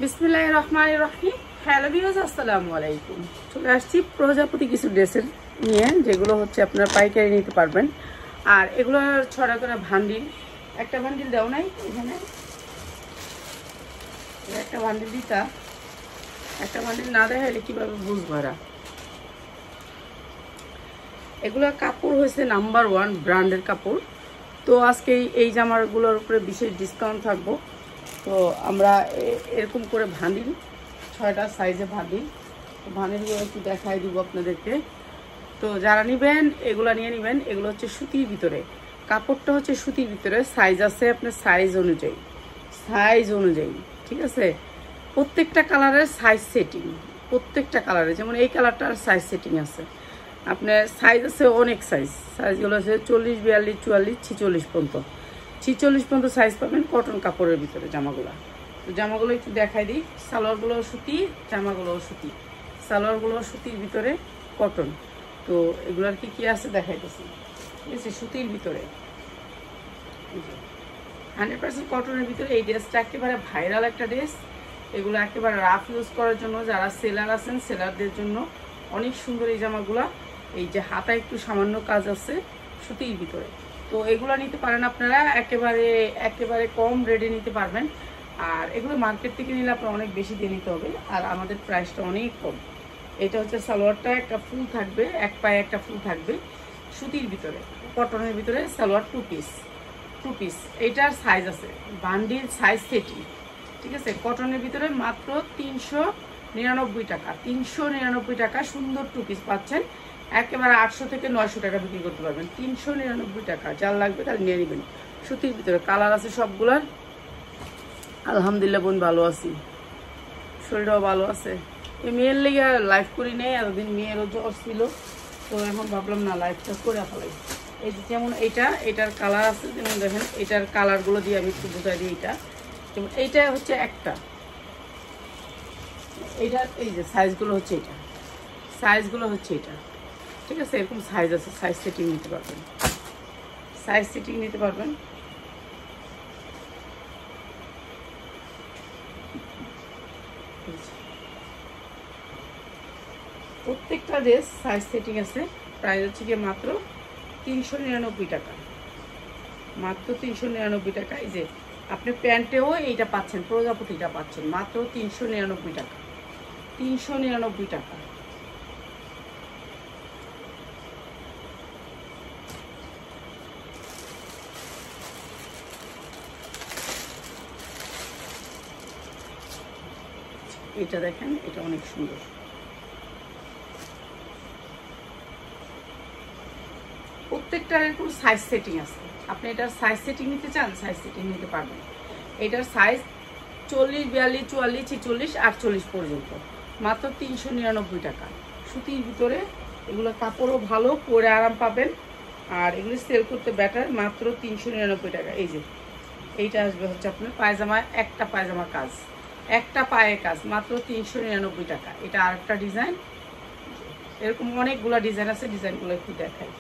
বিসমিল্লাহির রহমানির রহিম। Hello viewers, আসসালামু আলাইকুম। চলে আসছি প্রজাপতি কিছু ড্রেসের নিয়ে, যেগুলো হচ্ছে আপনারা পাইকারি নিতে পারবেন। আর এগুলো ছড়া করে ভান্ডিল, একটা ভান্ডিল দাও নাই এখানে, একটা ভান্ডিল দিতা, একটা ভান্ডিল না দেখাইলে কীভাবে বুঝবো এরা। এগুলো কাপড় হয়েছে নাম্বার 1 ব্র্যান্ডের কাপড়। তো আজকে এই জামাগুলোর উপরে বিশেষ ডিসকাউন্ট থাকবো। তো আমরা এরকম করে ভান্ডিল, 6টা সাইজে ভান্ডিল, ভান্ডিলগুলো একটু দেখাই দিব আপনাদেরকে। তো যারা নেবেন এগুলো নিয়ে নেবেন। এগুলো হচ্ছে সুতির ভিতরে, কাপড়টা হচ্ছে সুতির ভিতরে, সাইজ আছে আপনার সাইজ অনুযায়ী, ঠিক আছে। প্রত্যেকটা কালারের সাইজ সেটিং, প্রত্যেকটা কালারে, যেমন এই কালারটার সাইজ সেটিং আছে আপনার, সাইজ আছে অনেক সাইজগুলো আছে 40, 42, 44, 46 পর্যন্ত, 46 পর্যন্ত সাইজ পাবেন কটন কাপড়ের ভিতরে জামাগুলো। তো জামাগুলো একটু দেখাই দিই। সালোয়ারগুলো সুতি, জামাগুলো সুতি, সালোয়ারগুলো সুতির ভিতরে কটন। তো এগুলোর কি আছে দেখাইতেছি, ঠিক আছে। সুতির ভিতরে 100% কটনের ভিতরে এই ড্রেসটা একেবারে ভাইরাল একটা ড্রেস। এগুলো একেবারে রাফ ইউজ করার জন্য, যারা সেলার আছেন সেলারদের জন্য অনেক সুন্দর এই জামাগুলো। এই যে হাতা একটু সামান্য কাজ আছে সুতির ভিতরে। তো এগুলো নিতে পারেন আপনারা, একেবারে কম রেটে নিতে পারবেন। আর এগুলো মার্কেট থেকে নিলে আপনার অনেক বেশি দিয়ে নিতে হবে, আর আমাদের প্রাইসটা অনেক কম। এটা হচ্ছে সালোয়ারটা, একটা ফুল থাকবে, এক পায়ে একটা ফুল থাকবে সুতির ভিতরে, কটনের ভিতরে সালোয়ার 2 পিস। এইটার সাইজ আছে বান্ডিল সাইজ সেটিং, ঠিক আছে। কটনের ভিতরে মাত্র 399 টাকা, 399 টাকা সুন্দর 2 পিস পাচ্ছেন। একেবারে 800 থেকে 900 টাকা বিক্রি করতে পারবেন, 399 টাকা। যার লাগবে তাহলে নিয়ে নেবেন। সুতির ভিতরে কালার আছে সবগুলার। আলহামদুলিল্লাহ বোন ভালো আছি, শরীরটাও ভালো আছে। এই মেয়ের লেগে লাইভ করি নেই এতদিন, মেয়েরও জ্বর ছিল, তো এখন ভাবলাম না লাইভটা করে ফেলাই। এই যেমন এটার কালার আছে, যেমন দেখেন এটার কালারগুলো দিয়ে আমি একটু বোঝাই দিই। যেমন এইটা হচ্ছে একটা, এইটার এই যে সাইজগুলো হচ্ছে এটা, ঠিক আছে। এরকম সাইজ আছে, সাইজ সেটিং নিতে পারবেন, প্রত্যেকটা ড্রেস সাইজ সেটিং আছে। প্রাইস হচ্ছে গিয়ে মাত্র 399 টাকা, মাত্র 399 টাকা। এই যে আপনি প্যান্টেও এইটা পাচ্ছেন, প্রজাপতিটা পাচ্ছেন মাত্র 399 টাকা, 399 টাকা। এটা দেখেন, এটা অনেক সুন্দর। প্রত্যেকটার এরকম সাইজ সেটিং আছে। আপনি এটার সাইজ সেটিং নিতে চান, সাইজ সেটিং নিতে পারবেন। এটার সাইজ 40, 42, 44, 46, 48 পর্যন্ত, মাত্র 399 টাকা সুতির ভিতরে। এগুলো কাপড়ও ভালো, পরে আরাম পাবেন, আর এগুলো সেল করতে বেটার। মাত্র 399 টাকা। এই যে এইটা আসবে হচ্ছে আপনার পায়জামা, একটা পায়জামা কাজ, একটা পায়ে কাজ, মাত্র 399 টাকা। এটা আরেকটা ডিজাইন, এরকম অনেকগুলো ডিজাইন আছে, ডিজাইনগুলো একটু দেখাই।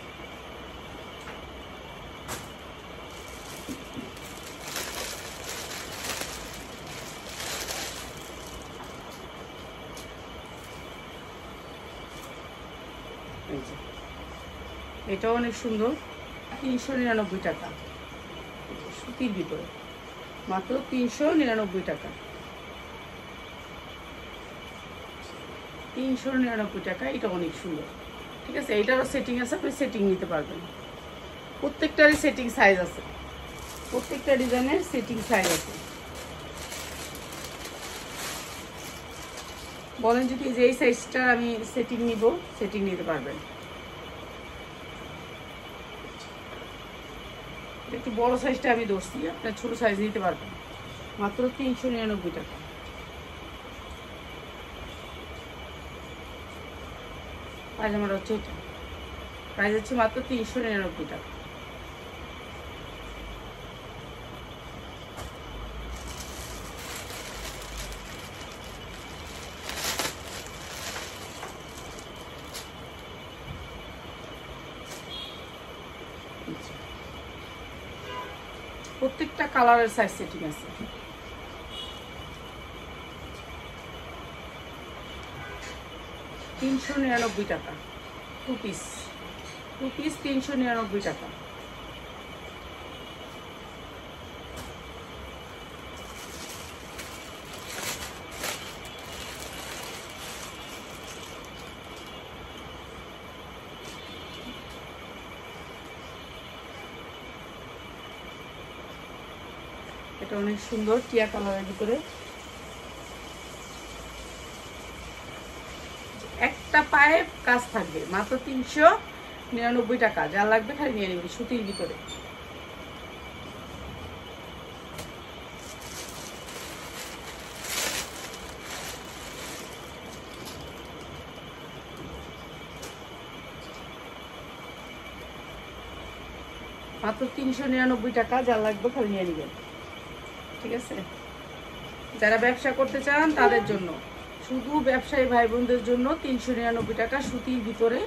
এটাও অনেক সুন্দর, 399 টাকা সুতির ভিতরে, মাত্র 399 টাকা, 399 টাকা। এটা অনেক সুন্দর, ঠিক আছে। এটারও সেটিং আছে, আপনি সেটিং নিতে পারবেন। প্রত্যেকটারই সেটিং সাইজ আছে, প্রত্যেকটা ডিজাইনের সেটিং সাইজ আছে। বলেন যদি যে এই সাইজটা আমি সেটিং নিব, সেটিং নিতে পারবেন। একটু বড় সাইজটা আমি ধরছি, আপনার ছোট সাইজ নিতে পারবেন, মাত্র 399 টাকা। পায়জামাটা হচ্ছে এটা, প্রাইস হচ্ছে মাত্র 399 টাকা। প্রত্যেকটা কালারের সাইজ সেটিং আছে। 399 টাকা, 2 পিস 399 টাকা। এটা অনেক সুন্দর টিয়া কালারের ভিতরে, একটা পায়ে কাজ থাকবে, মাত্র 399 টাকা। যা লাগবে খালি নিয়ে নেবেন, সুতির ভিতরে। মাত্র 399 টাকা, যা লাগবে খালি নিয়ে নেবেন, ঠিক আছে। যারা ব্যবসা করতে চান তাদের জন্য, শুধু ব্যবসায়ী ভাই বোনদের জন্য 399 টাকা সুতির ভিতরে।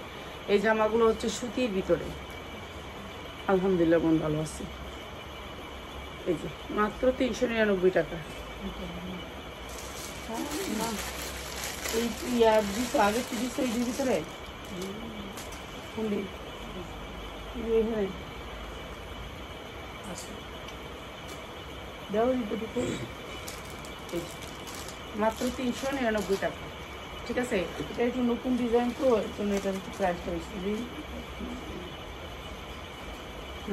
এই জামাগুলো হচ্ছে সুতির ভিতরে। আলহামদুলিল্লাহ মন ভালো আছে। এই যে মাত্র 399 টাকা। এই ইয়ার দিতো আগে কি দিচ্ছে এই ভিতরে এখানে দেওয়া মাত্র 399 টাকা, ঠিক আছে। এটা একটু নতুন ডিজাইন তো, এর জন্য এটার একটু প্রাইসটা বেশি।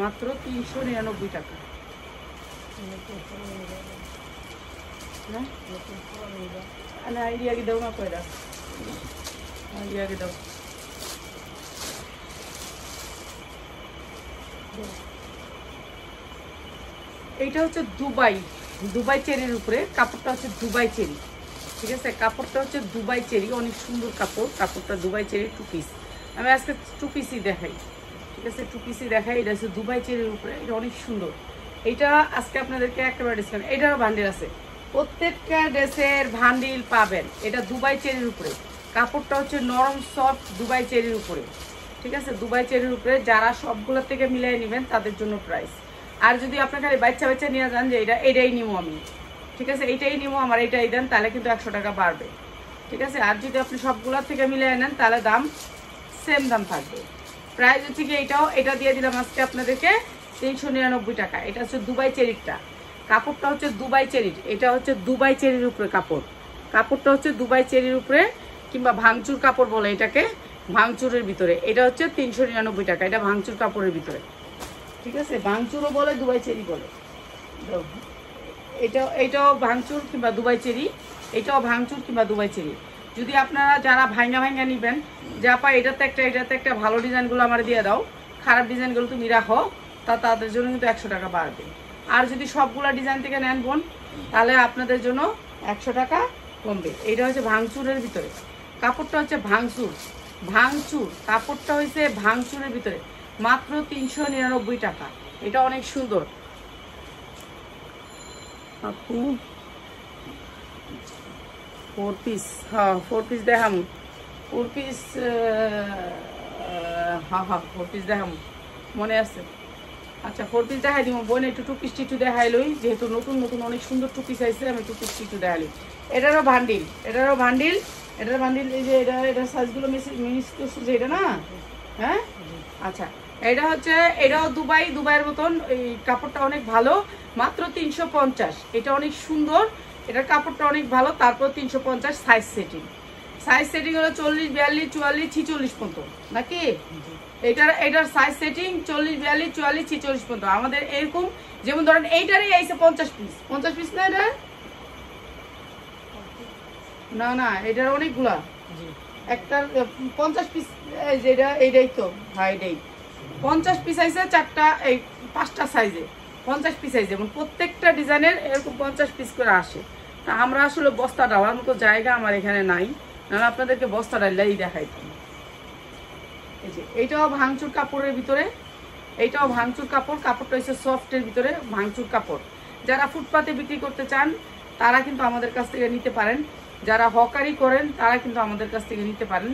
মাত্র 399 টাকা। আইডিয়া আগে দাও না, কয়টা আইডিয়া আগে দাও। এইটা হচ্ছে দুবাই চেরির উপরে, কাপড়টা হচ্ছে দুবাই চেরি, ঠিক আছে। কাপড়টা হচ্ছে দুবাই চেরি, অনেক সুন্দর কাপড়। কাপড়টা দুবাই চেরি 2 পিস। আমি আজকে 2 পিসই দেখাই, ঠিক আছে। 2 পিসই দেখাই। এটা হচ্ছে দুবাই চেরির উপরে, এটা অনেক সুন্দর। এইটা আজকে আপনাদেরকে একেবারে ডিসকাউন্ট। এটারও ভান্ডিল আছে, প্রত্যেকটা ড্রেসের ভান্ডিল পাবেন। এটা দুবাই চেরির উপরে, কাপড়টা হচ্ছে নরম সফট দুবাই চেরির উপরে, ঠিক আছে। দুবাই চেরির উপরে যারা সবগুলোর থেকে মিলাই নেবেন তাদের জন্য প্রাইস। আর যদি আপনার খালি বাচ্চা নিয়ে যান যে এটাই নিবো আমি, ঠিক আছে, এইটাই নিবো, আমার এইটাই দেন, তাহলে কিন্তু 100 টাকা বাড়বে, ঠিক আছে। আর যদি আপনি সবগুলোর থেকে মিলিয়ে নেন তাহলে দাম সেম দাম থাকবে। প্রাইস হচ্ছে কি এটা দিয়ে দিলাম আজকে আপনাদেরকে 399 টাকা। এটা হচ্ছে দুবাই চেরিটা, কাপড়টা হচ্ছে দুবাই চেরির। এটা হচ্ছে দুবাই চেরির উপরে কাপড়টা হচ্ছে দুবাই চেরির উপরে, কিংবা ভাঙচুর কাপড় বলে এটাকে, ভাঙচুরের ভিতরে। এটা হচ্ছে 399 টাকা। এটা ভাঙচুর কাপড়ের ভিতরে, ঠিক আছে। ভাঙচুরও বলে, দুবাই চেরি বলে। এটাও ভাঙচুর কিংবা দুবাই চেরি, এটাও ভাঙচুর কিংবা দুবাই চেরি। যদি আপনারা যারা ভাঙা নিবেন, যা পাই এটাতে একটা ভালো ডিজাইনগুলো আমার দিয়ে দাও, খারাপ ডিজাইনগুলো তুমি রাখো, তাদের জন্য কিন্তু 100 টাকা বাড়বে। আর যদি সবগুলা ডিজাইন থেকে নেন বোন, তাহলে আপনাদের জন্য 100 টাকা কমবে। এটা হচ্ছে ভাঙচুরের ভিতরে, কাপড়টা হচ্ছে ভাঙচুর কাপড়টা হচ্ছে ভাঙচুরের ভিতরে, মাত্র 399 টাকা। এটা অনেক সুন্দর আপু। 4 পিস, হ্যাঁ 4 পিস দেখাম, 4 পিস, হ্যাঁ 4 পিস দেখাম, মনে আছে। আচ্ছা 4 পিস দেখাই দিব বোন। একটু 2 পিস একটু দেখাইলই, যেহেতু নতুন অনেক সুন্দর 2 পিস আইছে, আমি 2 পিস একটু দেখাইলি। এটারও ভান্ডিল, এই যে এটা সাইজগুলো মিস করছে যে এটা না, হ্যাঁ আচ্ছা। এটা হচ্ছে, এটাও দুবাইয়ের মতন। এই কাপড়টা অনেক ভালো, মাত্র 350। এটা অনেক সুন্দর, এটার কাপড়টা অনেক ভালো। তারপর 350 সাইজ সেটিং হলো 40, 42, 44, 46 পর্যন্ত নাকি। এটার সাইজ সেটিং 40, 42, 44, 46 পর্যন্ত। আমাদের এরকম, যেমন ধরেন এইটারই আইছে 50 পিস না, এটা না এটার অনেকগুলা, একটা 50 পিস, এইটাই তো ভাই, এটাই 50 পিস আইছে, 5টা সাইজে 50 পিস আইছে। এবং প্রত্যেকটা ডিজাইনের এরকম 50 পিস করে আসে। তা আমরা আসলে বস্তা ডালার মতো জায়গা আমার এখানে নাই, নাহলে আপনাদেরকে বস্তা ডালাই দেখাইতাম। এই যে এইটাও ভাঙচুর কাপড়ের ভিতরে, এইটাও ভাঙচুর কাপড়টা হচ্ছে সফটের ভিতরে ভাঙচুর কাপড়। যারা ফুটপাতে বিক্রি করতে চান তারা কিন্তু আমাদের কাছ থেকে নিতে পারেন, যারা হকারি করেন তারা কিন্তু আমাদের কাছ থেকে নিতে পারেন।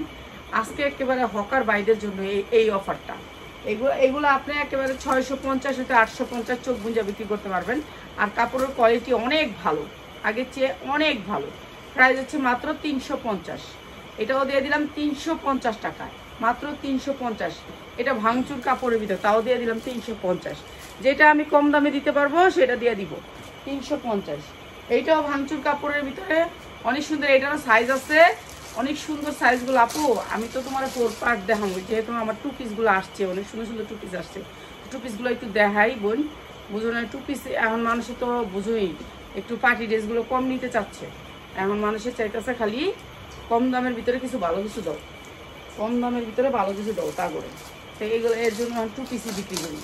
আজকে একেবারে হকার বাইদের জন্য এই অফারটা। এগুলো আপনি একেবারে 650 হতে 850 চোখ গুঞ্জা বিক্রি করতে পারবেন। আর কাপড়ের কোয়ালিটি অনেক ভালো, আগের চেয়ে অনেক ভালো। প্রাইস হচ্ছে মাত্র 350। এটাও দিয়ে দিলাম 350 টাকায়, মাত্র 350। এটা ভাঙচুর কাপড়ের ভিতরে, তাও দিয়ে দিলাম 350। যেটা আমি কম দামে দিতে পারবো সেটা দিয়ে দিব 350। এইটাও ভাঙচুর কাপড়ের ভিতরে অনেক সুন্দর, এটারও সাইজ আছে, অনেক সুন্দর সাইজগুলো। আপু আমি তো তোমার 4 পার্ট দেখাবো, যেহেতু আমার 2 পিসগুলো আসছে, অনেক সুন্দর সুন্দর 2 পিস আসছে, 2 পিসগুলো একটু দেখাই বোন, বুঝো না? 2 পিস এখন মানুষে তো বুঝোই একটু পার্টি ড্রেসগুলো কম নিতে চাচ্ছে, এখন মানুষের চাইতেছে খালি কম দামের ভিতরে কিছু ভালো কিছু দাও, কম দামের ভিতরে ভালো কিছু দাও, তা করে। তো এইগুলো এর জন্য 2 পিসই বিক্রি করি।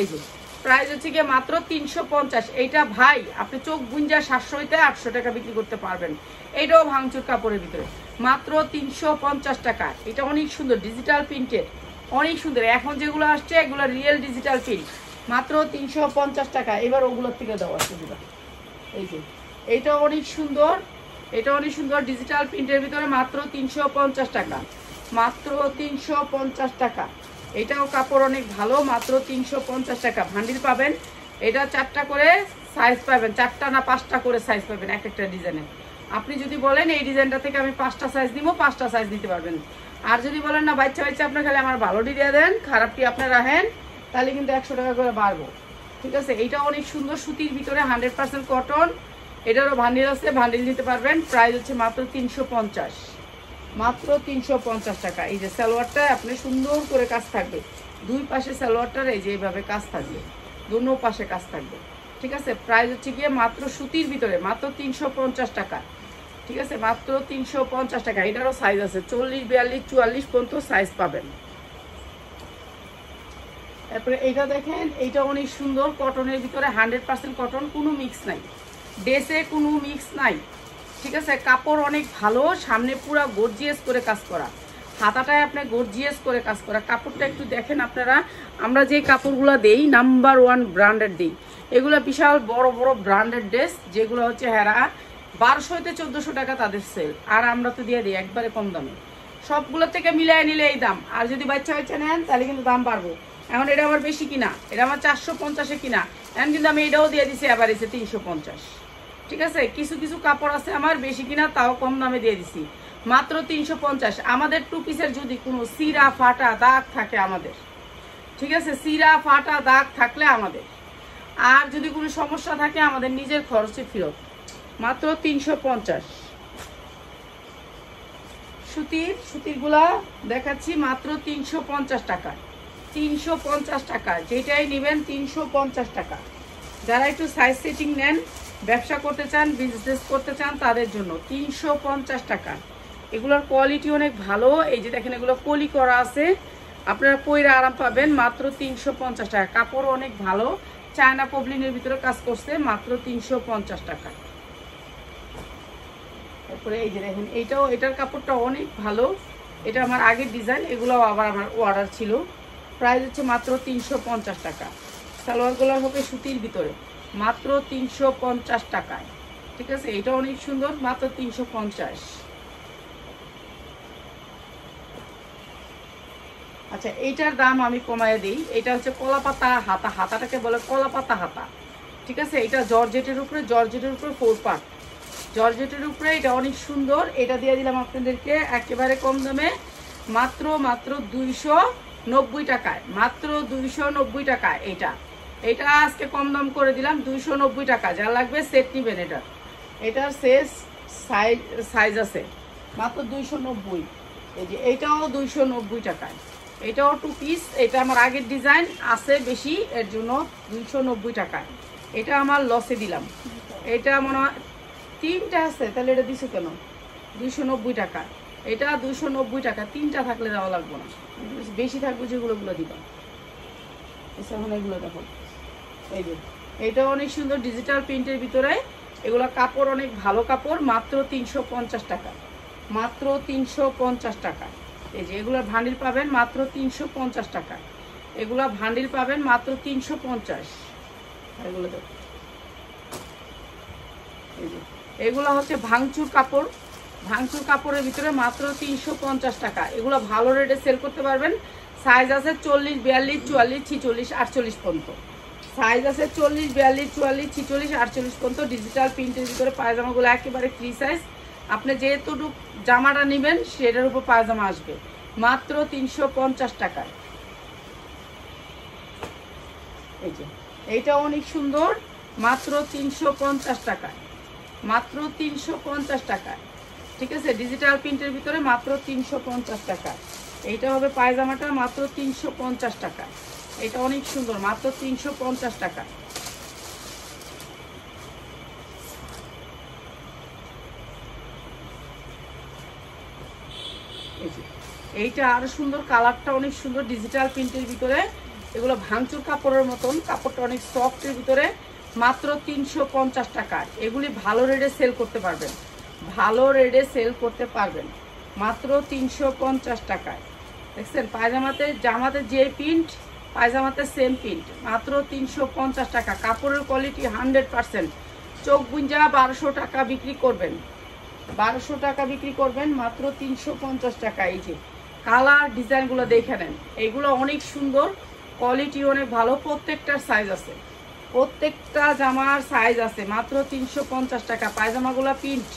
এই যে প্রাইস হচ্ছে গিয়ে মাত্র 350। এইটা ভাই আপনি চোখ গুঞ্জা 700 হইতে 800 টাকা বিক্রি করতে পারবেন। এইটাও ভাঙচুর কাপড়ের ভিতরে, মাত্র 350 টাকা। এটা অনেক সুন্দর ডিজিটাল প্রিন্টেড, অনেক সুন্দর। এখন যেগুলো আসছে এগুলো রিয়েল ডিজিটাল প্রিন্ট, মাত্র 350 টাকা। এবার ওগুলোর থেকে দেওয়া সুবিধা। এই যে এইটা অনেক সুন্দর, এটা অনেক সুন্দর ডিজিটাল প্রিন্টের ভিতরে, মাত্র 350 টাকা, মাত্র 350 টাকা। এটাও কাপড় অনেক ভালো, মাত্র 350 টাকা। ভান্ডিল পাবেন, এটা 4টা করে সাইজ পাবেন, 4টা না 5টা করে সাইজ পাবেন এক একটা ডিজাইনে। আপনি যদি বলেন এই ডিজাইনটা থেকে আমি 5টা সাইজ দিব, 5টা সাইজ দিতে পারবেন। আর যদি বলেন না বাচ্চা বাচ্চা আপনার খালি আমার ভালোটি দিয়ে দেন, খারাপটি আপনার রাখেন, তাহলে কিন্তু 100 টাকা করে বাড়বো। ঠিক আছে, এইটা অনেক সুন্দর সুতির ভিতরে 100% কটন। এটারও ভান্ডিল আছে, ভান্ডিল নিতে পারবেন। প্রাইস হচ্ছে মাত্র 350, মাত্র 350 টাকা। এই যে সালোয়ারটা আপনি সুন্দর করে কাজ থাকবে, 2 পাশে সালোয়ারটার এই যে এইভাবে কাজ থাকবে, দোনো পাশে কাজ থাকবে। ঠিক আছে, প্রাইস হচ্ছে গিয়ে মাত্র সুতির ভিতরে মাত্র 350 টাকা। ঠিক আছে, মাত্র 350 টাকা। এটারও সাইজ আছে 40, 42, 44 পর্যন্ত সাইজ পাবেন। তারপরে এইটা দেখেন, এইটা অনেক সুন্দর কটনের ভিতরে, 100% কটন, কোনো মিক্স নাই, ড্রেসে কোনো মিক্স নাই। ঠিক আছে, কাপড় অনেক ভালো, সামনে পুরা গর্জিয়াস করে কাজ করা, হাতাটায় আপনার গর্জিয়াস করে কাজ করা। কাপড়টা একটু দেখেন আপনারা, আমরা যে কাপড়গুলো দেই নাম্বার 1 ব্র্যান্ডেড দিই, এগুলো বিশাল বড় বড় ব্র্যান্ডেড ড্রেস, যেগুলো হচ্ছে হেরা 1200 হইতে 1400 টাকা তাদের সেল, আর আমরা তো দিয়ে দিই একবারে কম দামে। সবগুলো থেকে মিলিয়ে নিলে এই দাম, আর যদি বাচ্চা বাচ্চা নেন তাহলে কিন্তু দাম বাড়বো। এখন এটা আমার বেশি কিনা, এটা আমার 450-এ কিনা, এখন কিন্তু আমি এটাও দিয়ে দিছি এভারেজে 350। ঠিক আছে, কিছু কিছু কাপড় আছে আমার বেশি কিনা, তাও কম দামে দিয়ে দিছি, মাত্র 350। আমাদের 2 পিসের যদি কোনো সিরা ফাটা দাগ থাকে আমাদের, ঠিক আছে, সিরা ফাটা দাগ থাকলে আমাদের, আর যদি কোনো সমস্যা থাকে আমাদের নিজের খরচে ফেরত, মাত্র 350। সুতিরগুলা দেখাচ্ছি মাত্র 350 টাকা, 350 টাকা। যেটাই নেবেন 350 টাকা। যারা একটু সাইজ সেটিং নেন, ব্যবসা করতে চান, বিজনেস করতে চান, তাদের জন্য 350 টাকা। এগুলোর কোয়ালিটি অনেক ভালো। এই যে দেখেন, এগুলো কলি করা আছে, আপনারা পরে আরাম পাবেন, মাত্র 350 টাকা। কাপড় অনেক ভালো, চায়না পবলিনের ভিতরে কাজ করছে, মাত্র 350 টাকা। তারপরে এই যে দেখেন, এটার কাপড়টা অনেক ভালো, এটা আমার আগের ডিজাইন, এগুলো আবার আমার অর্ডার ছিল। প্রাইস হচ্ছে মাত্র 350 টাকা। সালোয়ারগুলো হবে সুতির ভিতরে, মাত্র 350 টাকায়। ঠিক আছে, এটা অনেক সুন্দর, মাত্র 350। আচ্ছা, এইটার দাম আমি কমায় দিই। এটা হচ্ছে কলাপাতা হাতা, হাতাটাকে বলে কলাপাতা হাতা। ঠিক আছে, এটা জর্জেটের উপরে, জর্জেটের উপরে 4 পার্ট, জর্জেটের উপরে, এটা অনেক সুন্দর। এটা দিয়ে দিলাম আপনাদেরকে একেবারে কম দামে, মাত্র 290 টাকায়, মাত্র 290 টাকায়। এটা আজকে কম দাম করে দিলাম 290 টাকা। যা লাগবে সেট নিবেন। এটার শেষ সাইজ আছে, মাত্র 290। এই যে এইটাও 290 টাকায়, এটাও 2 পিস। এটা আমার আগের ডিজাইন আছে বেশি, এর জন্য 290 টাকায়। এটা আমার লসে দিলাম, এটা মনে হয় 3টা আছে, তাহলে এটা দিছো কেন? 290 টাকা, এটা 290 টাকা। 3টা থাকলে দেওয়া লাগবে না, বেশি থাকবে যেগুলো দিবা। এখন এগুলো দেখো, এই যে এটা অনেক সুন্দর ডিজিটাল প্রিন্টের ভিতরে, এগুলো কাপড় অনেক ভালো কাপড়, মাত্র 350 টাকা, মাত্র 350 টাকা। এই যে এগুলো ভান্ডিল পাবেন মাত্র 350 টাকা, এগুলো ভান্ডিল পাবেন মাত্র 350। এগুলো দেখো, এই যে এগুলো হচ্ছে ভাঙচুর কাপড়, ভাঙচুর কাপড়ের ভিতরে মাত্র 350 টাকা। এগুলো ভালো রেটে সেল করতে পারবেন। সাইজ আছে 40, 42, 44, 46, 48 পর্যন্ত সাইজ আছে, 40, 42, 44, 46, 48 পর্যন্ত। ডিজিটাল প্রিন্টের ভিতরে পায়জামাগুলো একেবারে ফ্রি সাইজ, আপনি যেহেতুটুক জামাটা নেবেন সেটার উপর পায়জামা আসবে মাত্র 350 টাকায়। এই যে এইটা অনেক সুন্দর, মাত্র 350 টাকায়, মাত্র 350 টাকায়। ঠিক আছে, ডিজিটাল প্রিন্টের ভিতরে মাত্র 350 টাকা। এইটা হবে পায়জামাটা মাত্র 350 টাকা। এটা অনেক সুন্দর, মাত্র 350 টাকা। এইটা আরো সুন্দর, কালারটা অনেক সুন্দর, ডিজিটাল প্রিন্টের ভিতরে। এগুলো ভাঙচুর কাপড়ের মতন, কাপড়টা অনেক সফটের ভিতরে, মাত্র 350 টাকা। এগুলি ভালো রেটে সেল করতে পারবেন, ভালো রেটে সেল করতে পারবেন মাত্র 350 টাকায়। দেখছেন পায়জামাতে, জামাতে যে প্রিন্ট পায়জামাতে সেম প্রিন্ট, মাত্র 350 টাকা। কাপড়ের কোয়ালিটি 100%। চোখ গুঞ্জা 1200 টাকা বিক্রি করবেন, 1200 টাকা বিক্রি করবেন মাত্র 350 টাকা। এই যে কালার ডিজাইনগুলো দেখে নেন, এগুলো অনেক সুন্দর, কোয়ালিটি অনেক ভালো। প্রত্যেকটার সাইজ আছে, প্রত্যেকটা জামার সাইজ আছে, মাত্র 350 টাকা। পায়জামাগুলো প্রিন্ট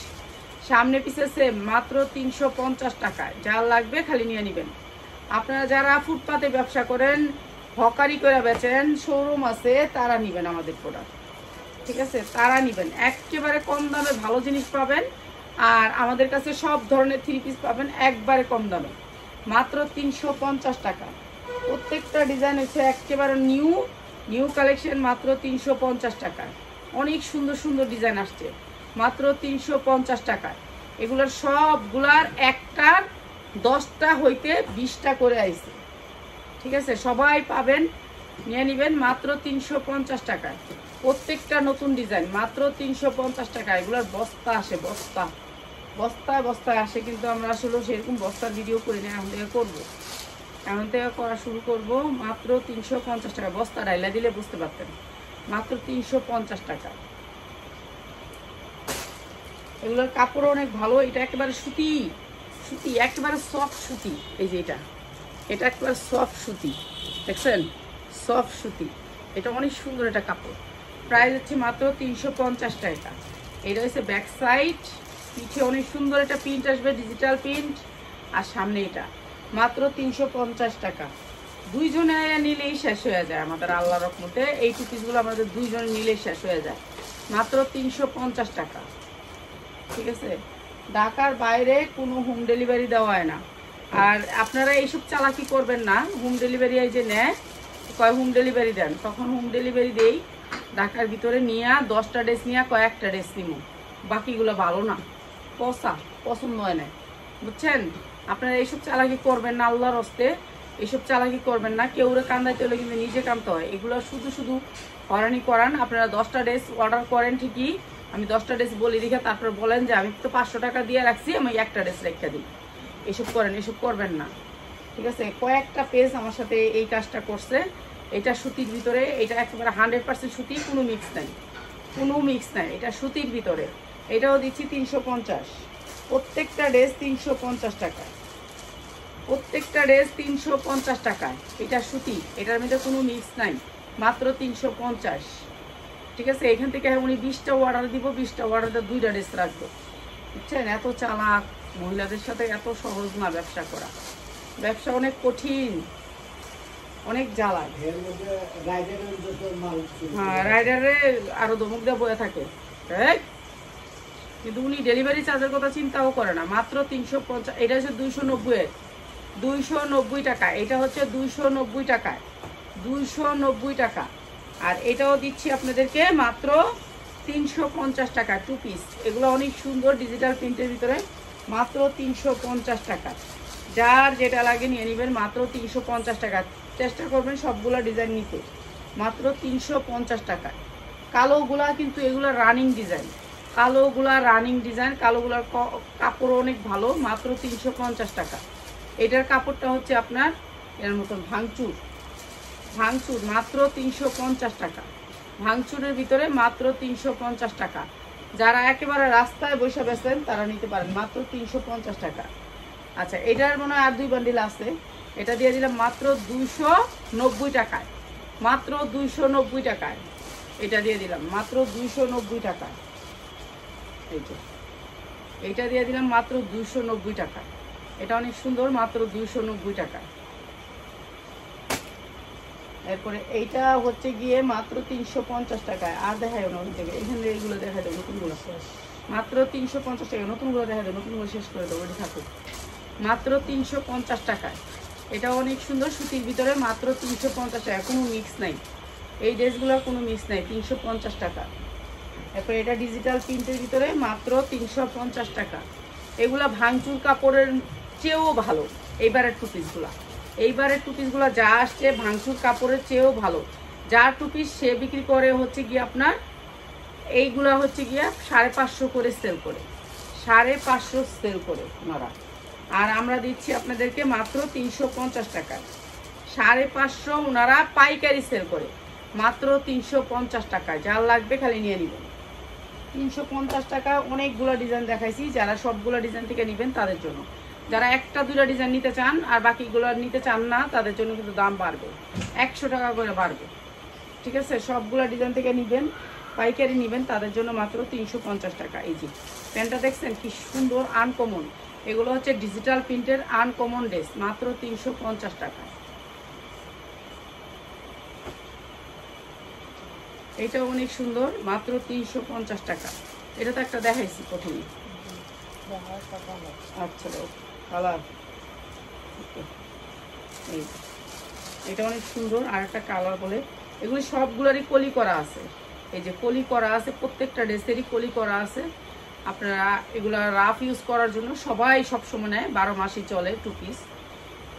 সামনে পিছে সেম, মাত্র 350 টাকায়। যার লাগবে খালি নিয়ে নেবেন। আপনারা যারা ফুটপাতে ব্যবসা করেন, হকারি করে বেচেন, শোরুম আছে, তারা নেবেন আমাদের প্রোডাক্ট। ঠিক আছে, তারা নেবেন, একেবারে কম দামে ভালো জিনিস পাবেন। আর আমাদের কাছে সব ধরনের 3 পিস পাবেন একবারে কম দামে, মাত্র 350 টাকা। প্রত্যেকটা ডিজাইন হচ্ছে একেবারে নিউ নিউ কালেকশন, মাত্র 350 টাকায়। অনেক সুন্দর সুন্দর ডিজাইন আসছে, মাত্র 350 টাকায়। এগুলোর সবগুলার একটার 10টা হইতে 20টা করে আইছে। ঠিক আছে, সবাই পাবেন, নিয়ে নেবেন মাত্র 350 টাকায়। প্রত্যেকটা নতুন ডিজাইন মাত্র 350 টাকা। এগুলোর বস্তা আসে, বস্তা বস্তায় বস্তায় আসে, কিন্তু আমরা আসলে সেরকম বস্তার ভিডিও করি না, এখন থেকে করবো, এখন থেকে করা শুরু করব। মাত্র 350 টাকা, বস্তা ডাইলা দিলে বুঝতে পারতেন, মাত্র 350 টাকা। এগুলোর কাপড় অনেক ভালো, এটা একেবারে সুতি, সুতি একেবারে সফট সুতি। এই যে এটা একেবারে সফট সুতি, দেখছেন সফট সুতি। এটা অনেক সুন্দর, এটা কাপড় প্রাইস হচ্ছে মাত্র 350 টাকা। এটা হচ্ছে ব্যাক সাইড, পিঠে অনেক সুন্দর একটা প্রিন্ট আসবে, ডিজিটাল প্রিন্ট। আর সামনে এটা মাত্র 350 টাকা। দুইজনে নিলেই শেষ হয়ে যায় আমাদের আল্লাহর রহমতে। এই টু পিসগুলো আমাদের দুইজনে নিলেই শেষ হয়ে যায়, মাত্র 350 টাকা। ঠিক আছে, ঢাকার বাইরে কোনো হোম ডেলিভারি দেওয়া হয় না। আর আপনারা এইসব চালাকি করবেন না, হোম ডেলিভারি যে নেয় কয় হোম ডেলিভারি দেন, তখন হোম ডেলিভারি দেই। ঢাকার ভিতরে নিয়ে 10টা ড্রেস নিয়ে কয়েকটা ড্রেস নিব, বাকিগুলো ভালো না, পছন্দ হয় না, বুঝছেন। আপনারা এইসব চালাকি করবেন না, আল্লাহর হস্তে এইসব চালাকি করবেন না। কেউরে কান্দাইতে হলে কিন্তু নিজে কান্দতে হয়। এগুলো শুধু শুধু হয়রানি করান। আপনারা 10টা ড্রেস অর্ডার করেন ঠিকই, আমি 10টা ড্রেস বলি দেখে তারপর বলেন যে আমি তো 500 টাকা দিয়ে রাখছি, আমি একটা ড্রেস রেখে দিই। এসব করেন, এসব করবেন না। ঠিক আছে, কয়েকটা পেজ আমার সাথে এই কাজটা করছে। এটা সুতির ভিতরে, এটা একেবারে 100% সুতি, কোনো মিক্স নাই, কোনো মিক্স নাই। এটা সুতির ভিতরে, এটাও দিচ্ছি 350। প্রত্যেকটা ড্রেস 350 টাকা, প্রত্যেকটা ড্রেস 350 টাকা। এটা সুতি, এটার মধ্যে কোনো মিক্স নাই, মাত্র 350। ঠিক আছে, এখান থেকে উনি 20টা অর্ডার দিব, 20টা অর্ডারে 2টা ড্রেস রাখবো, বুঝছেন। এত চালাক মহিলাদের সাথে, এত সহজ না ব্যবসা করা, ব্যবসা অনেক কঠিন, অনেক জ্বালায়। হ্যাঁ, রাইডারে আরো ধমক দেওয়া বয়ে থাকে, কিন্তু উনি ডেলিভারি চার্জের কথা চিন্তাও করে না। মাত্র 350। এটা হচ্ছে 290 290 টাকা। এটা হচ্ছে 290 টাকায়, 290 টাকা। আর এটাও দিচ্ছি আপনাদেরকে মাত্র 350 টাকা, 2 পিস। এগুলো অনেক সুন্দর, ডিজিটাল প্রিন্টের ভিতরে, মাত্র 350 টাকা। যার যেটা লাগে নিয়ে নেবেন, মাত্র 350 টাকা। চেষ্টা করবেন সবগুলো ডিজাইন নিতে, মাত্র 350 টাকা। কালোগুলা কিন্তু এগুলো রানিং ডিজাইন, কালোগুলা রানিং ডিজাইন, কালোগুলার কাপড় অনেক ভালো, মাত্র 350 টাকা। এটার কাপড়টা হচ্ছে আপনার এর মতন ভাঙচুর, ভাঙচুর, মাত্র 350 টাকা। ভাঙচুরের ভিতরে মাত্র 350 টাকা। যারা একেবারে রাস্তায় বসে বেছেন তারা নিতে পারেন, মাত্র 350 টাকা। আচ্ছা, এটার মনে হয় আর 2 বান্ডিল আছে, এটা দিয়ে দিলাম মাত্র 290 টাকায়, মাত্র 290 টাকায়। এটা দিয়ে দিলাম মাত্র 290 টাকা। এই যে এইটা দিয়ে দিলাম মাত্র 290 টাকা। এটা অনেক সুন্দর, মাত্র 290 টাকা। এরপরে এইটা হচ্ছে গিয়ে মাত্র 350 টাকায়। আর দেখায় না ওই থেকে, এখানে এইগুলো দেখা দেবো নতুনগুলো মাত্র 350 টাকা। নতুনগুলো দেখা দেবো, নতুনগুলো শেষ করে দেবো, এটা থাকুক মাত্র 350 টাকায়। এটা অনেক সুন্দর, সুতির ভিতরে মাত্র 350 টাকা, কোনো মিক্স নাই। এই ড্রেসগুলোর কোনো মিক্স নাই, 350 টাকা। এরপর এটা ডিজিটাল প্রিন্টের ভিতরে মাত্র 350 টাকা। এগুলা ভাঙচুর কাপড়ের চেয়েও ভালো এইবারের টু পিসগুলা। এইবারের টু পিসগুলো যা আসছে ভাঙচুর কাপড়ের চেয়েও ভালো। যার টু পিস সে বিক্রি করে হচ্ছে গিয়ে আপনার এইগুলা হচ্ছে গিয়া 550 করে সেল করে, 550 সেল করে ওনারা। আর আমরা দিচ্ছি আপনাদেরকে মাত্র 350 টাকায়। 550 ওনারা পাইকারি সেল করে, মাত্র 350 টাকায়। যার লাগবে খালি নিয়ে নেবেন। 350 টাকা। অনেকগুলো ডিজাইন দেখাইছি, যারা সবগুলো ডিজাইন থেকে নেবেন তাদের জন্য। যারা একটা দুটো ডিজাইন নিতে চান আর বাকিগুলো নিতে চান না, তাদের জন্য কিন্তু দাম বাড়বে, 100 টাকা করে বাড়বে। ঠিক আছে, সবগুলো ডিজাইন থেকে নেবেন, পাইকারি নেবেন, তাদের জন্য মাত্র 350 টাকা। এই যে প্যান্টটা দেখছেন কি সুন্দর, আনকমন। এগুলো হচ্ছে ডিজিটাল প্রিন্টের আনকমন ড্রেস, মাত্র 350 টাকা। এটা অনেক সুন্দর, মাত্র 350 টাকা। এটা তো একটা দেখাইছি প্রথমে। আচ্ছা কালার, এটা অনেক সুন্দর। আর একটা কালার বলে, এগুলি সবগুলোরই কলি করা আছে। এই যে কলি করা আছে, প্রত্যেকটা ড্রেসেরই কলি করা আছে। আপনারা এগুলা রাফ ইউজ করার জন্য সবাই সবসময় নেয়, 12 মাসই চলে। টু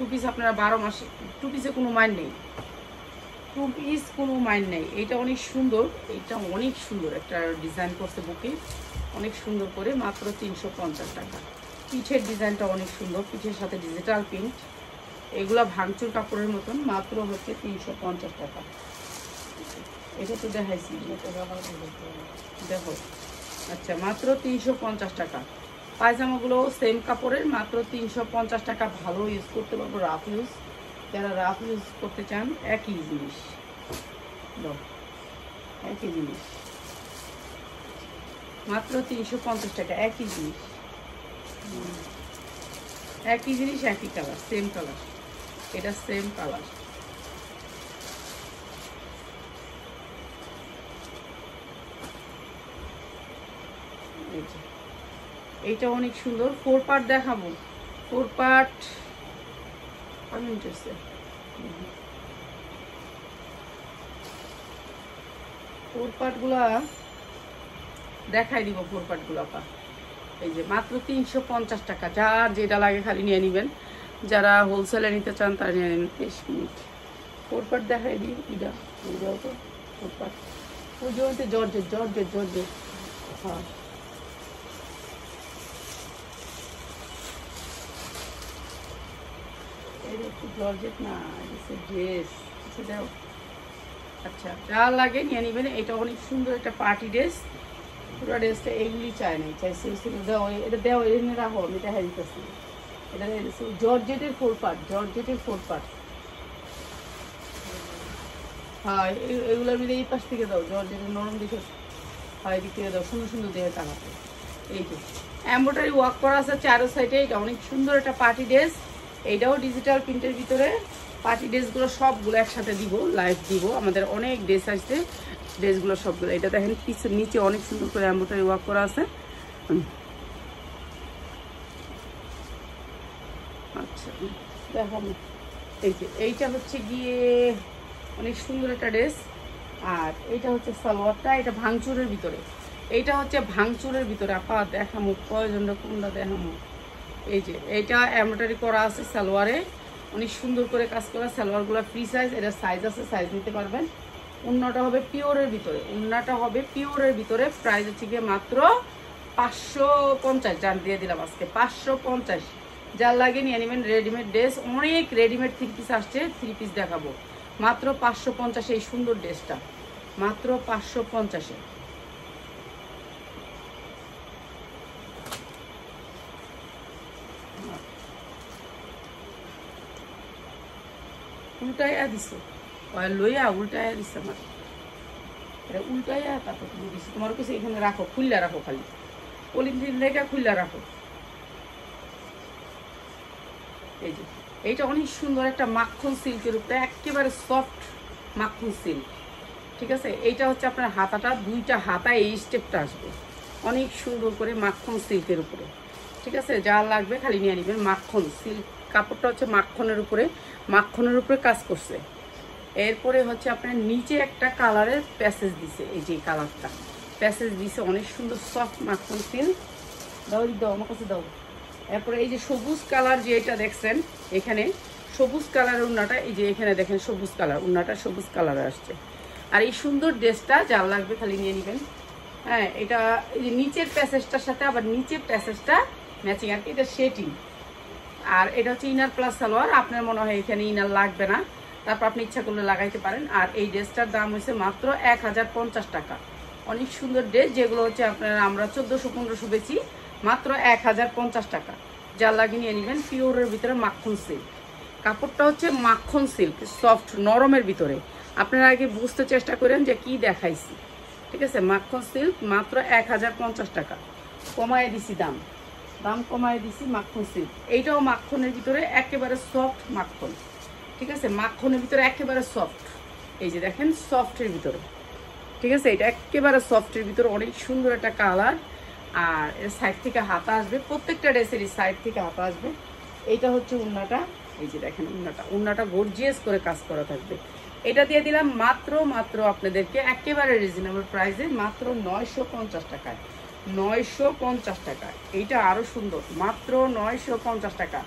পিস আপনারা 12 মাসে, টু পিসে কোনো মাইন্ড নেই, টু পিস কোনো মাইন্ড নেই। এটা অনেক সুন্দর, এটা অনেক সুন্দর একটা ডিজাইন করছে বুকে, অনেক সুন্দর করে, মাত্র 350 টাকা। পিঠের ডিজাইনটা অনেক সুন্দর, পিঠের সাথে ডিজিটাল প্রিন্ট। এগুলা ভাঙচুর কাপড়ের মতন, মাত্র হচ্ছে 350 টাকা। এটা তো দেখাইছি, দেখো। আচ্ছা, মাত্র 350 টাকা। পায়জামাগুলো সেম কাপড়ের, মাত্র 350 টাকা। ভালো ইউজ করতে পারবো, রাফ ইউজ। যারা রাফ ইউজ করতে চান, একই জিনিস, একই জিনিস, মাত্র 350 টাকা। একই জিনিস, একই জিনিস, একই কালার, সেম কালার। এটা সেম কালার। এইটা অনেক সুন্দর, 4 পার্ট দেখাবো। 4 পার্ট গুলা দেখাই দিব। 4 পার্ট গুলা এই যে মাত্র 350 টাকা। যার যেটা লাগে খালি নিয়ে নিবেন। যারা হোলসেলে নিতে চান তারা নিয়ে নেন। 30 মিনিট 4 পার্ট দেখাই দিই। এটা বুঝাও তো 4 পার্ট, পুজোতে জর্জেট জর্জেট জর্জেট। হ্যাঁ, জর্জেট না, ড্রেস দাও। আচ্ছা, যা লাগে নিয়ে নিবেন। এটা অনেক সুন্দর একটা পার্টি ড্রেস। পুরো ড্রেসটা এইগুলি চাই না, চাইছে দেওয়া। এটা দেওয়া এনে রাখো, আমি দেখা দিতেছি। এটা জর্জেটের 4 পার্ট, জর্জেটের 4 পার্ট। হ্যাঁ, এগুলোর মধ্যে এই পাশ থেকে দাও, জর্জেটের নরম দেখে। হয় এদিক থেকে দাও, সুন্দর সুন্দর দেখে টাকাতে। এই যে এমব্রয়ডারি ওয়ার্ক করা আছে চারো সাইডে। এটা অনেক সুন্দর একটা পার্টি ড্রেস। এইটাও ডিজিটাল প্রিন্টের ভিতরে। পার্টি ড্রেসগুলো সবগুলো একসাথে দিব, লাইভ দিব। আমাদের অনেক ড্রেস আসছে, ড্রেসগুলো সবগুলো। এটা দেখেন পিছের নিচে অনেক সুন্দর করে এমব্রয়ডারি ওয়ার্ক করা আছে। আচ্ছা দেখাবো। এই যে এইটা হচ্ছে গিয়ে অনেক সুন্দর একটা ড্রেস। আর এইটা হচ্ছে সালোয়ারটা, এটা ভাঙচুরের ভিতরে। এইটা হচ্ছে ভাঙচুরের ভিতরে। আপা দেখামো প্রয়োজনটা কোনটা দেখামো। এই যে এইটা এমব্রয়ডারি করা আছে সালোয়ারে, অনেক সুন্দর করে কাজ করা। সালোয়ারগুলো ফ্রি সাইজ, এটা সাইজ আছে, সাইজ নিতে পারবেন। ওড়নাটা হবে পিওরের ভিতরে, ওড়নাটা হবে পিওরের ভিতরে। প্রাইস হচ্ছে গিয়ে মাত্র 550। জান দিয়ে দিলাম আজকে 550। যার লাগে নিয়ে নেবেন। রেডিমেড ড্রেস, অনেক রেডিমেড 3 পিস আসছে, 3 পিস দেখাবো। মাত্র 550 এই সুন্দর ড্রেসটা, মাত্র 550-এ। উল্টাইয়া দিছো, লইয়া উল্টাইয়া দিচ্ছে আমার। এটা উল্টাইয়া তারপর তুমি দিছো। তোমার কাছে এখানে রাখো, খুললে রাখো খালি। পলিথিন রেখে খুলে রাখো। এই যে এইটা অনেক সুন্দর একটা মাখন সিল্কের উপরে, একেবারে সফট মাখন সিল্ক। ঠিক আছে, এইটা হচ্ছে আপনার হাতাটা, দুইটা হাতা এই স্টেপটা আসবে, অনেক সুন্দর করে মাখন সিল্কের উপরে। ঠিক আছে, যা লাগবে খালি নিয়ে নেবেন। মাখন সিল্ক কাপড়টা হচ্ছে মাখনের উপরে কাজ করছে। এরপরে হচ্ছে আপনার নিচে একটা কালারের প্যাসেজ দিছে, এই যে কালারটা প্যাসেজ দিছে, অনেক সুন্দর সফট মাখন সিল্ক। দাও আমার কাছে দাও। এরপরে এই যে সবুজ কালার যে এটা দেখছেন, এখানে সবুজ কালারের উন্নাটা, এই যে এখানে দেখেন সবুজ কালার উন্নাটা, সবুজ কালারে আসছে। আর এই সুন্দর ড্রেসটা যা লাগবে খালি নিয়ে নেবেন। হ্যাঁ, এটা এই যে নিচের প্যাসেজটার সাথে আবার নিচের প্যাসেজটা ম্যাচিং, আর এটা সেটিং। আর এটা হচ্ছে ইনার প্লাস সালোয়ার, আপনার মনে হয় এখানে ইনার লাগবে না, তারপর আপনি ইচ্ছা করলে লাগাইতে পারেন। আর এই ড্রেসটার দাম হচ্ছে মাত্র 1050 টাকা। অনেক সুন্দর ড্রেস, যেগুলো হচ্ছে আপনার আমরা 1400-1500 বেচি, মাত্র 1050 টাকা। যা লাগিয়ে নিয়ে নেবেন। পিওরের ভিতরে মাখন সিল্ক, কাপড়টা হচ্ছে মাখন সিল্ক, সফট নরমের ভিতরে। আপনারা আগে বুঝতে চেষ্টা করেন যে কি দেখাইছি। ঠিক আছে, মাখন সিল্ক মাত্র 1050 টাকা। কমায় দিছি দাম কমায় দিছি। মাখন সিল্ক এইটাও মাখনের ভিতরে একেবারে সফট মাখন। ঠিক আছে, মাখনের ভিতরে একেবারে সফট, এই যে দেখেন সফটের ভিতরে। ঠিক আছে, এটা একেবারে সফটের ভিতরে, অনেক সুন্দর একটা কালার। আর এর সাইড থেকে হাতা আসবে, প্রত্যেকটা ড্রেসেরই সাইড থেকে হাতা আসবে। এইটা হচ্ছে উন্নাটা, এই যে দেখেন উন্নাটা গর্জিয়াস করে কাজ করা থাকবে। এটা দিয়ে দিলাম মাত্র আপনাদেরকে একেবারে রিজনেবল প্রাইসে, মাত্র 950 টাকায়। 950 টাকা। এইটা আরো সুন্দর, মাত্র 950 টাকা।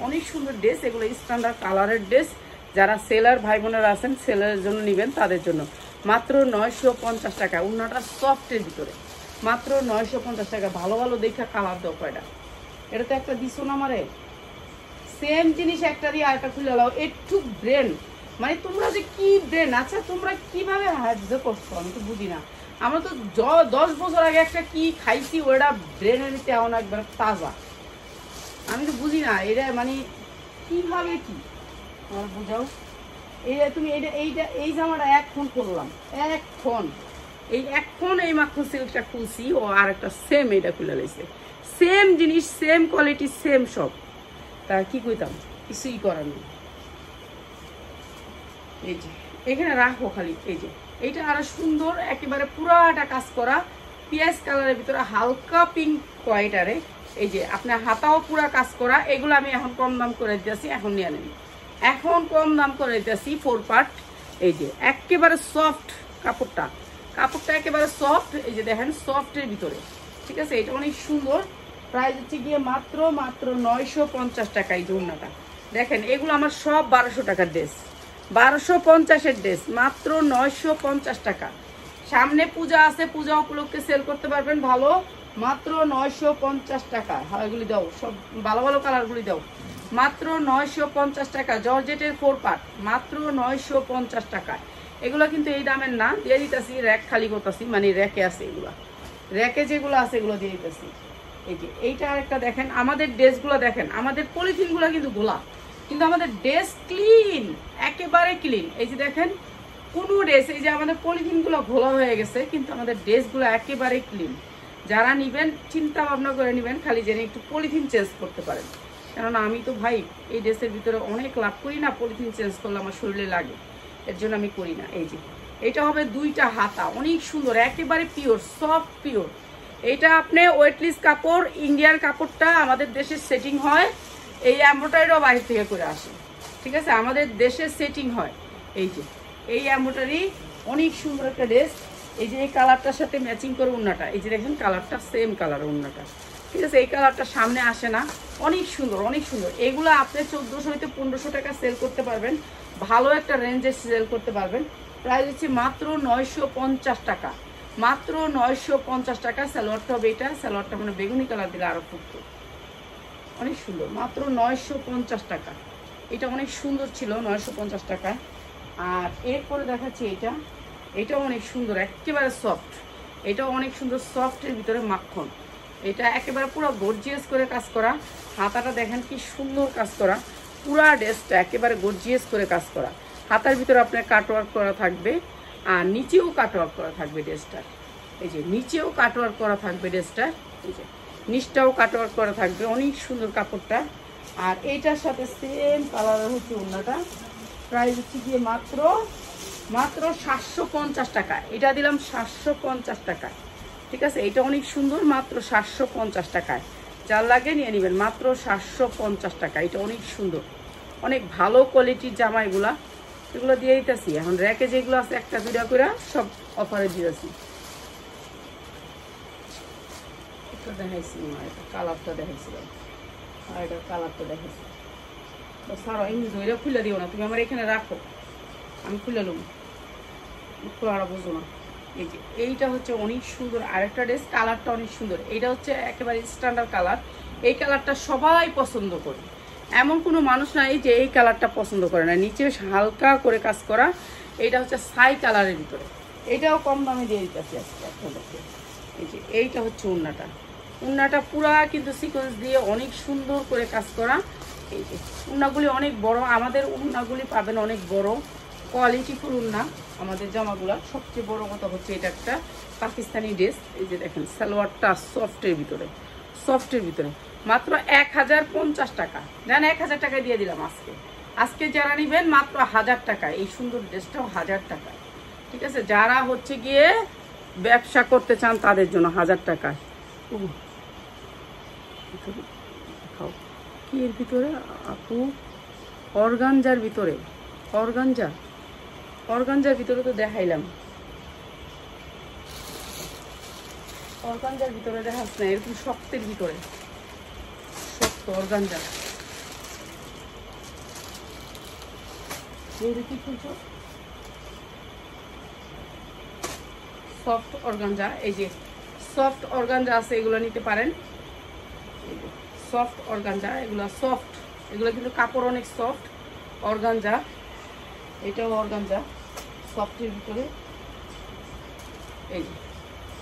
অনেক সুন্দর ড্রেস, এগুলো স্ট্যান্ডার্ড কালারের ড্রেস। যারা সেলার ভাই বোনেরা আছেন, সেলারের জন্য নেবেন, তাদের জন্য মাত্র 950 টাকা। উন্নাটা সফটের ভিতরে, মাত্র 950 টাকা। ভালো ভালো দেখা কালার দাও কয়টা। এটা তো একটা দিছো না আমারে, সেম জিনিস একটা দিয়ে আরেকটা খুলে লাও। একটু ব্রেন, মানে তোমরা যে কি ব্রেন, আচ্ছা তোমরা কিভাবে হার্য করছো আমি তো বুঝি না। আমরা তো 10 বছর আগে একটা কি খাইছি, ওটা ব্রেনের তেমন একবার তাজা। আমি তো বুঝি না এটা মানে কিভাবে কি আমার বুঝাও। এইটা তুমি এই জামাটা এখন করলাম, এখন এই মাখন সিল্কটা খুলছি, ও আর একটা সেম এটা খুলে লাইছে। সেম জিনিস, সেম কোয়ালিটি, সেম সব। তা কি কইতাম, কিছুই করার নেই। এই যে এখানে রাখো খালি। এই যে এইটা আরো সুন্দর, একেবারে পুরাটা কাজ করা, পিঁয়াজ কালারের ভিতরে হালকা পিঙ্ক কোয়াইটারে। এই যে আপনার হাতাও পুরা কাজ করা। এগুলো আমি এখন কম দাম করে দিতেছি, এখন নিয়ে নেন। এখন কম দাম করে দিতেছি 4 পার্ট। এই যে একেবারে সফট কাপড়টা একেবারে সফট। এই যে দেখেন সফটের ভিতরে। ঠিক আছে, এটা অনেক সুন্দর। প্রাইস হচ্ছে গিয়ে মাত্র 950 টাকা। এই জন্যটা দেখেন, এগুলো আমার সব 1200 টাকার ড্রেস, 1250-এর ড্রেস, মাত্র 950 টাকা। সামনে পূজা আছে, পূজা উপলক্ষে সেল করতে পারবেন ভালো, মাত্র 950 টাকা। হ্যাঁ, এগুলি দাও, সব ভালো ভালো কালারগুলি দাও, মাত্র 950 টাকা। জর্জেটের 4 পার্ট, মাত্র 950 টাকা। এগুলো কিন্তু এই দামের না, দিয়ে দিতেছি, র্যাক খালি করতেছি, মানে র্যাকে আছে এগুলো, র্যাকে যেগুলো আছে এগুলো দিয়ে দিতেছি। এই যে এইটা একটা দেখেন, আমাদের ড্রেসগুলো দেখেন, আমাদের পলিথিনগুলো কিন্তু গোলা, কিন্তু আমাদের ড্রেস ক্লিন, একেবারে ক্লিন। এই যে দেখেন কোনো ড্রেস, এই যে আমাদের পলিথিনগুলো ঘোলা হয়ে গেছে, কিন্তু আমাদের ড্রেসগুলো একেবারে ক্লিন। যারা নেবেন চিন্তা ভাবনা করে নেবেন, খালি যেন একটু পলিথিন চেঞ্জ করতে পারেন। কেননা আমি তো ভাই এই ড্রেসের ভিতরে অনেক লাভ করি না, পলিথিন চেঞ্জ করলে আমার শরীরে লাগে, এর জন্য আমি করি না। এই যে এটা হবে 2টা হাতা, অনেক সুন্দর, একেবারে পিওর সফট পিওর। এটা আপনি ওয়েটলেস কাপড়, ইন্ডিয়ার কাপড়টা আমাদের দেশে সেটিং হয়, এই এমব্রয়ডারিও বাইরে থেকে করে আসে। ঠিক আছে, আমাদের দেশে সেটিং হয়। এই যে এই এমব্রয়ডারি, অনেক সুন্দর একটা ড্রেস। এই যে এই কালারটার সাথে ম্যাচিং করে উন্নাটা, এই যে দেখেন কালারটা সেম কালার উন্নাটা। ঠিক আছে, এই কালারটা সামনে আসে না, অনেক সুন্দর অনেক সুন্দর। এগুলো আপনি 1400 হইতে 1500 টাকা সেল করতে পারবেন, ভালো একটা রেঞ্জে সেল করতে পারবেন। প্রাইস হচ্ছে মাত্র 950 টাকা, মাত্র 950 টাকা। সালোয়ারটা হবে এটা, সালোয়ারটা মানে বেগুনি কালার দিলে আরো ফুটতো, অনেক সুন্দর, মাত্র 950 টাকা। এটা অনেক সুন্দর ছিল 950 টাকায়। আর এরপরে দেখাচ্ছি এটাও অনেক সুন্দর, একেবারে সফট। এটাও অনেক সুন্দর, সফটের ভিতরে মাখন। এটা একেবারে পুরো গর্জিয়াস করে কাজ করা। হাতাটা দেখেন কি সুন্দর কাজ করা, পুরা ড্রেসটা একেবারে গর্জিয়াস করে কাজ করা। হাতার ভিতরে আপনার কাটওয়ার্ক করা থাকবে, আর নিচেও কাটওয়ার্ক করা থাকবে ড্রেসটার। এই যে নিচেও কাটওয়ার্ক করা থাকবে ড্রেসটার, এই যে নিচটাও কাটওয়ার্ক করা থাকবে, অনেক সুন্দর কাপড়টা। আর এইটার সাথে সেম কালারের হচ্ছে ওড়নাটা, প্রাইস হচ্ছে গিয়ে মাত্র 750 টাকা। এটা দিলাম 750 টাকায়, ঠিক আছে। এটা অনেক সুন্দর, মাত্র 750 টাকায়। যার লাগে নিয়ে নেবেন, মাত্র 750 টাকা। এটা অনেক সুন্দর, অনেক ভালো কোয়ালিটির জামা এগুলা, এগুলো দিয়ে দিতেছি। এখন র্যাকে যেগুলো আছে একটা দুইটা করে সব অফারে দিয়েছি। এটা দেখাইছি, এটা কালারটা দেখাইছিলাম, আর এটা কালারটা দেখাইছি। সারা এমনি ধরে খুলে দিও না, তুমি আমার এখানে রাখো, আমি খুলে নেব, খোলাটা বুঝো না। এই যে এইটা হচ্ছে অনেক সুন্দর আরেকটা ড্রেস, কালারটা অনেক সুন্দর। এইটা হচ্ছে একেবারে স্ট্যান্ডার্ড কালার। এই কালারটা সবাই পছন্দ করে, এমন কোনো মানুষ নাই যে এই কালারটা পছন্দ করে না। নিচে হালকা করে কাজ করা, এইটা হচ্ছে ছাই কালারের ভিতরে, এটাও কম দামে দিয়ে দিতেছি আজকে আপনাদেরকে। এই যে এইটা হচ্ছে ওড়নাটা, ওড়নাটা পুরা কিন্তু সিকোয়েন্স দিয়ে অনেক সুন্দর করে কাজ করা। এই যে ওড়নাগুলি অনেক বড়, আমাদের ওড়নাগুলি পাবেন অনেক বড় কোয়ালিটিফুল ওড়না। আমাদের জামাগুলা সবচেয়ে বড় কথা হচ্ছে এটা একটা পাকিস্তানি ড্রেস। এই যে দেখেন সালোয়ারটা সফটের ভিতরে, সফটের ভিতরে মাত্র 1050 টাকা। জান 1000 টাকায় দিয়ে দিলাম আজকে যারা নেবেন মাত্র 1000 টাকা। এই সুন্দর ড্রেসটাও 1000 টাকা, ঠিক আছে। যারা হচ্ছে গিয়ে ব্যবসা করতে চান তাদের জন্য 1000 টাকায়। কি এর ভিতরে আপু? অর্গানজার ভিতরে, অর্গানজার ভিতরে তো দেখাইলাম, অর্গানজার ভিতরে দেখাস না, এরকম শক্তের ভিতরে, শক্ত অর্গানজা। কি খুলছো? Soft organza. এই যে সফট অর্গানজা আছে, এগুলো নিতে পারেন। সফট অর্গানজা, এগুলো সফট, এগুলো কিন্তু কাপড় অনেক সফট অর্গানজা। এটাও অর্গানজা সফটের ভিতরে। এই যে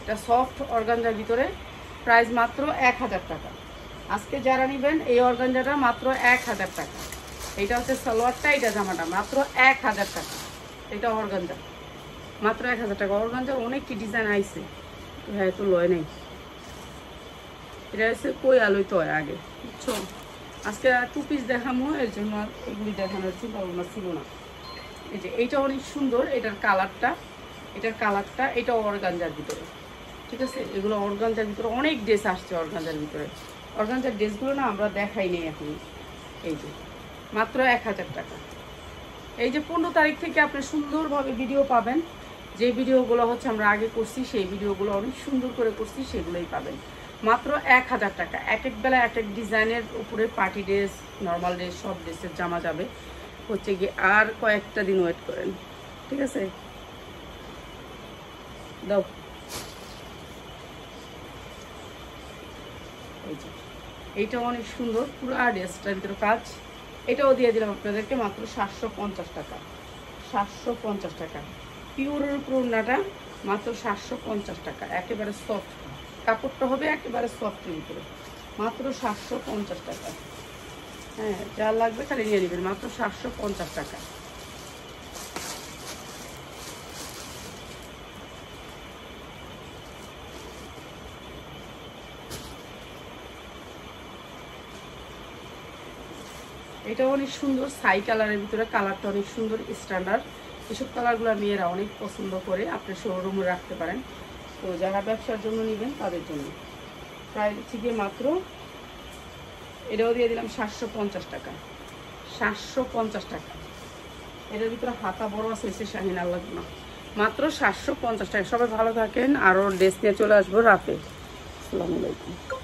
এটা সফট অর্গানজার ভিতরে, প্রাইস মাত্র 1000 টাকা। আজকে যারা নেবেন এই অর্গানজাটা মাত্র 1000 টাকা। এটা হচ্ছে সালোয়ারটা, এটা জামাটা মাত্র 1000 টাকা। এটা অর্গানজা মাত্র 1000 টাকা। অর্গানজার অনেক কি ডিজাইন আইছে, হ্যাঁ তো লয় নেই, এটা হচ্ছে কই আলোয় তো হয় আগে, বুঝছো। আজকে 2 পিস দেখামো, এর জন্য এগুলি দেখানোর চিন্তা ভাবনা ছিল না। এই যে এইটা অনেক সুন্দর, এটার কালারটা, এটাও অর্গানজার ভিতরে, ঠিক আছে। এগুলো অর্গানজার ভিতরে অনেক ড্রেস আসছে, অর্গানজার ভিতরে। অর্গানজার ড্রেসগুলো না আমরা দেখাই নেই এখন। এই যে মাত্র 1000 টাকা। এই যে 15 তারিখ থেকে আপনি সুন্দরভাবে ভিডিও পাবেন। যে ভিডিওগুলো হচ্ছে আমরা আগে করছি, সেই ভিডিওগুলো অনেক সুন্দর করে করছি, সেগুলোই পাবেন মাত্র 1000 টাকা। এক এক বেলা এক এক ডিজাইনের উপরে পার্টি ড্রেস, নর্মাল ড্রেস, সব ড্রেসের জামা যাবে হচ্ছে গিয়ে। আর কয়েকটা দিন ওয়েট করেন, ঠিক আছে। দাও, এইটাও অনেক সুন্দর, পুরো ড্রেসটার ভিতরে কাজ। এটাও দিয়ে দিলাম আপনাদেরকে মাত্র 750 টাকা। 750 টাকা পিওরের উপর ওড়নাটা, মাত্র 750 টাকা। একেবারে সফট কাপড়টা হবে, একেবারে সফটের ভিতরে, মাত্র 750 টাকা। হ্যাঁ, যা লাগবে খালি নিয়ে নেবেন, মাত্র 750 টাকা। এটা অনেক সুন্দর ছাই কালারের ভিতরে, কালারটা অনেক সুন্দর স্ট্যান্ডার্ড। এসব কালারগুলো মেয়েরা অনেক পছন্দ করে, আপনি শোরুমে রাখতে পারেন। তো যারা ব্যবসার জন্য নেবেন তাদের জন্য প্রায় হচ্ছে গিয়ে মাত্র, এটাও দিয়ে দিলাম 750 টাকা। 750 টাকা। এটার ভিতরে হাতা বড় আছে, শাহিন আল্লাহ না, মাত্র 750 টাকা। সবাই ভালো থাকেন, আরও ড্রেস নিয়ে চলে আসবো রাতে। আসসালামু আলাইকুম।